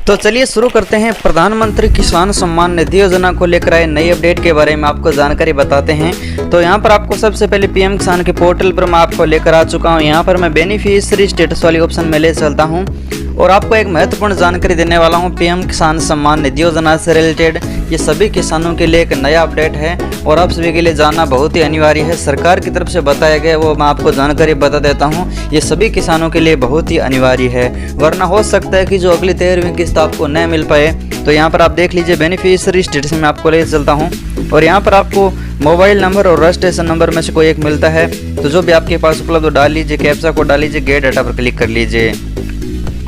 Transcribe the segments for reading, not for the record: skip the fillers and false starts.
तो चलिए शुरू करते हैं। प्रधानमंत्री किसान सम्मान निधि योजना को लेकर आए नई अपडेट के बारे में आपको जानकारी बताते हैं। तो यहाँ पर आपको सबसे पहले पीएम किसान के पोर्टल पर मैं आपको लेकर आ चुका हूँ। यहाँ पर मैं बेनिफिशियरी स्टेटस वाली ऑप्शन में ले चलता हूँ और आपको एक महत्वपूर्ण जानकारी देने वाला हूँ पीएम किसान सम्मान निधि योजना से रिलेटेड। ये सभी किसानों के लिए एक नया अपडेट है और आप सभी के लिए जानना बहुत ही अनिवार्य है। सरकार की तरफ से बताया गया वो मैं आपको जानकारी बता देता हूँ। ये सभी किसानों के लिए बहुत ही अनिवार्य है, वरना हो सकता है कि जो अगली 13वीं किस्त आपको न मिल पाए। तो यहाँ पर आप देख लीजिए बेनिफिशियरी स्टेटस में आपको ले चलता हूँ और यहाँ पर आपको मोबाइल नंबर और रजिस्ट्रेशन नंबर में से कोई एक मिलता है। तो जो भी आपके पास उपलब्ध हो डाल लीजिए, कैप्चा को डाल लीजिए, गेट डाटा पर क्लिक कर लीजिए।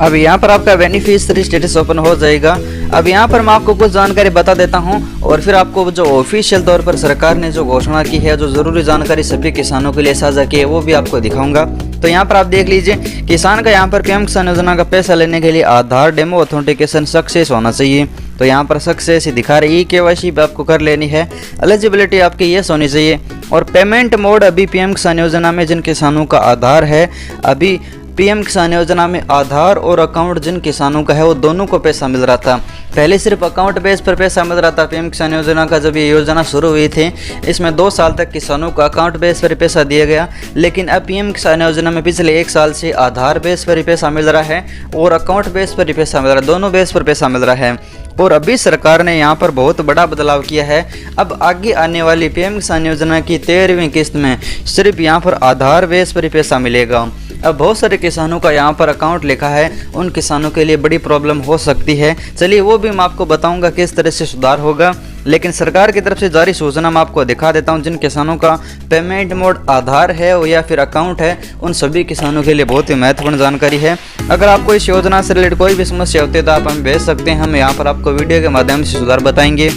अब यहाँ पर आपका बेनिफिशियरी स्टेटस ओपन हो जाएगा। अब यहाँ पर मैं आपको कुछ जानकारी बता देता हूँ और फिर आपको जो ऑफिशियल तौर पर सरकार ने जो घोषणा की है, जो जरूरी जानकारी सभी किसानों के लिए साझा की है, वो भी आपको दिखाऊंगा। तो यहाँ पर आप देख लीजिए, किसान का यहाँ पर पीएम किसान योजना का पैसा लेने के लिए आधार डेमो ऑथेंटिकेशन सक्सेस होना चाहिए। तो यहाँ पर सक्सेस ही दिखा रही KYC भी आपको कर लेनी है। एलिजिबिलिटी आपकी यस होनी चाहिए और पेमेंट मोड अभी पीएम किसान योजना में जिन किसानों का आधार है, अभी पीएम किसान योजना में आधार और अकाउंट जिन किसानों का है वो दोनों को पैसा मिल रहा था। पहले सिर्फ अकाउंट बेस पर पैसा मिल रहा था पीएम किसान योजना का। जब ये योजना शुरू हुई थी इसमें 2 साल तक किसानों को अकाउंट बेस पर पैसा दिया गया, लेकिन अब पीएम किसान योजना में पिछले 1 साल से आधार बेस पर ही पैसा मिल रहा है और अकाउंट बेस पर ही पैसा मिल रहा है, दोनों बेस पर पैसा मिल रहा है। और अभी सरकार ने यहाँ पर बहुत बड़ा बदलाव किया है। अब आगे आने वाली पीएम किसान योजना की 13वीं किस्त में सिर्फ यहाँ पर आधार बेस पर ही पैसा मिलेगा। अब बहुत सारे किसानों का यहाँ पर अकाउंट लिखा है, उन किसानों के लिए बड़ी प्रॉब्लम हो सकती है। चलिए वो भी मैं आपको बताऊंगा किस तरह से सुधार होगा, लेकिन सरकार की तरफ से जारी सूचना मैं आपको दिखा देता हूं। जिन किसानों का पेमेंट मोड आधार है या फिर अकाउंट है, उन सभी किसानों के लिए बहुत ही महत्वपूर्ण जानकारी है। अगर आपको इस योजना से रिलेटेड कोई भी समस्या होती है तो आप हमें भेज सकते हैं, हम यहाँ पर आपको वीडियो के माध्यम से सुधार बताएंगे।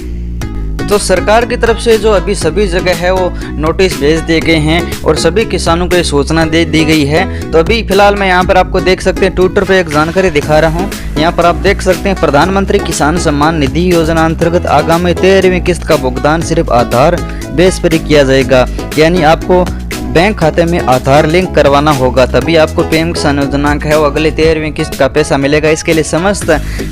तो सरकार की तरफ से जो अभी सभी जगह है वो नोटिस भेज दिए गए हैं और सभी किसानों को ये सूचना दे दी गई है। तो अभी फिलहाल मैं यहाँ पर आपको देख सकते हैं ट्विटर पे एक जानकारी दिखा रहा हूँ। यहाँ पर आप देख सकते हैं प्रधानमंत्री किसान सम्मान निधि योजना अंतर्गत आगामी 13वीं किस्त का भुगतान सिर्फ आधार बेस पर ही किया जाएगा, यानी आपको बैंक खाते में आधार लिंक करवाना होगा, तभी आपको पीएम किसान योजना का है वो अगले 13वीं किस्त का पैसा मिलेगा। इसके लिए समस्त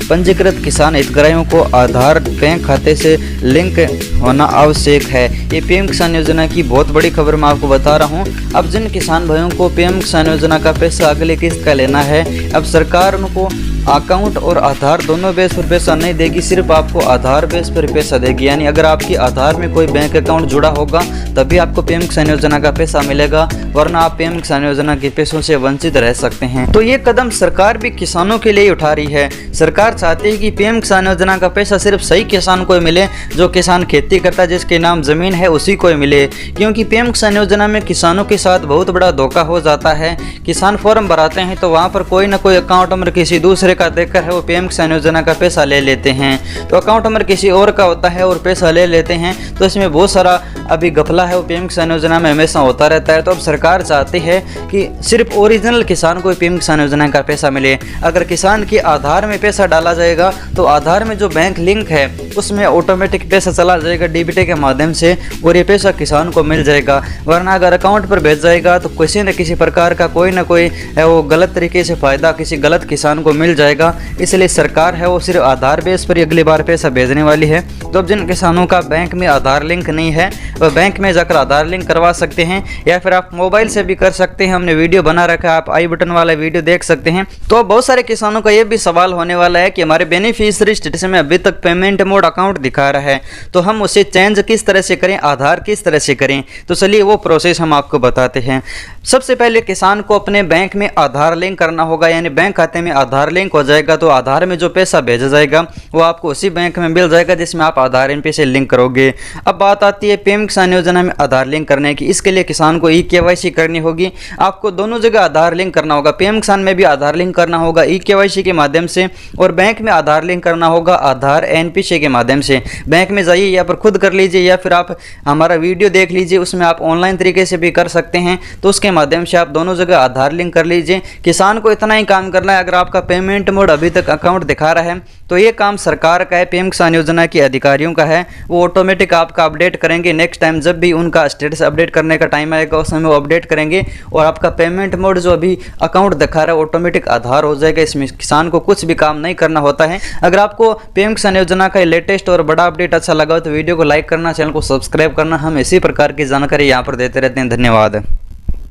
पंजीकृत किसान हितग्राहियों को आधार बैंक खाते से लिंक होना आवश्यक है। ये पीएम किसान योजना की बहुत बड़ी खबर मैं आपको बता रहा हूँ। अब जिन किसान भाइयों को पीएम किसान योजना का पैसा अगले किस्त का लेना है, अब सरकार उनको अकाउंट और आधार दोनों बेस पर पैसा नहीं देगी, सिर्फ आपको आधार बेस पर पैसा देगी। यानी अगर आपकी आधार में कोई बैंक अकाउंट जुड़ा होगा तभी आपको पीएम किसान योजना का पैसा मिलेगा, वरना आप पीएम किसान योजना के पैसों से वंचित रह सकते हैं। तो ये कदम सरकार भी किसानों के लिए उठा रही है। सरकार चाहती है कि पीएम किसान योजना का पैसा सिर्फ सही किसान को मिले, जो किसान खेती करता है, जिसके नाम जमीन है उसी को मिले। क्योंकि पीएम किसान योजना में किसानों के साथ बहुत बड़ा धोखा हो जाता है। किसान फॉर्म भराते हैं तो वहाँ पर कोई ना कोई अकाउंट नंबर किसी दूसरे का देकर है वो पीएम किसान योजना का पैसा ले लेते हैं। तो अकाउंट नंबर किसी और का होता है और पैसा ले लेते हैं। तो इसमें बहुत सारा अभी घपला है वो पीएम किसान योजना में हमेशा होता रहता है। तो अब सरकार चाहती है कि सिर्फ ओरिजिनल किसान को पीएम किसान योजना का पैसा मिले। अगर किसान के आधार में पैसा डाला जाएगा तो आधार में जो बैंक लिंक है उसमें ऑटोमेटिक पैसा चला जाएगा डीबीटी के माध्यम से और ये पैसा किसान को मिल जाएगा। वरना अगर अकाउंट पर भेज जाएगा तो किसी न किसी प्रकार का कोई ना कोई है वो गलत तरीके से फ़ायदा किसी गलत किसान को मिल जाएगा। इसलिए सरकार है वो सिर्फ आधार बेस पर अगली बार पैसा भेजने वाली है। तो अब जिन किसानों का बैंक में आधार लिंक नहीं है वह बैंक में जाकर आधार लिंक करवा सकते हैं, या फिर आप मोबाइल से भी कर सकते हैं। हमने वीडियो बना रखा है, आप आई बटन वाला वीडियो देख सकते हैं। तो बहुत सारे किसानों का ये भी सवाल होने वाला है कि हमारे बेनिफिशियरी स्टेटस में अभी तक पेमेंट मोड अकाउंट दिखा रहा है, तो हम उसे चेंज किस तरह से करें, आधार किस तरह से करें। तो चलिए वो प्रोसेस हम आपको बताते हैं। सबसे पहले किसान को अपने बैंक में आधार लिंक करना होगा, यानी बैंक खाते में आधार लिंक हो जाएगा तो आधार में जो पैसा भेजा जाएगा वो आपको उसी बैंक में मिल जाएगा जिसमें आप आधार एम से लिंक करोगे। अब बात आती है पीएम किसान योजना में आधार लिंक करने की। इसके लिए किसान को KYC करनी होगी। आपको दोनों जगह आधार लिंक करना होगा, पीएम किसान में भी आधार लिंक करना होगा KYC के माध्यम से, और बैंक में आधार लिंक करना होगा आधार NPC के माध्यम से। बैंक में जाइए या पर खुद कर लीजिए या फिर आप हमारा वीडियो देख लीजिए, उसमें आप ऑनलाइन तरीके से भी कर सकते हैं। तो उसके माध्यम से आप दोनों जगह आधार लिंक कर लीजिए। किसान को इतना ही काम करना है, अगर आपका पेमेंट मोड अभी तक अकाउंट दिखा रहा है तो ये काम सरकार का है, पीएम किसान योजना के अधिकारियों का है। वो ऑटोमेटिक आपका अपडेट करेंगे। नेक्स्ट टाइम जब भी उनका स्टेटस अपडेट करने का टाइम आएगा उस समय वो अपडेट करेंगे और आपका पेमेंट मोड जो अभी अकाउंट दिखा रहा है ऑटोमेटिक आधार हो जाएगा। इसमें किसान को कुछ भी काम नहीं करना होता है। अगर आपको पीएम किसान योजना का लेटेस्ट और बड़ा अपडेट अच्छा लगा तो वीडियो को लाइक करना, चैनल को सब्सक्राइब करना। हम इसी प्रकार की जानकारी यहाँ पर देते रहते हैं। धन्यवाद।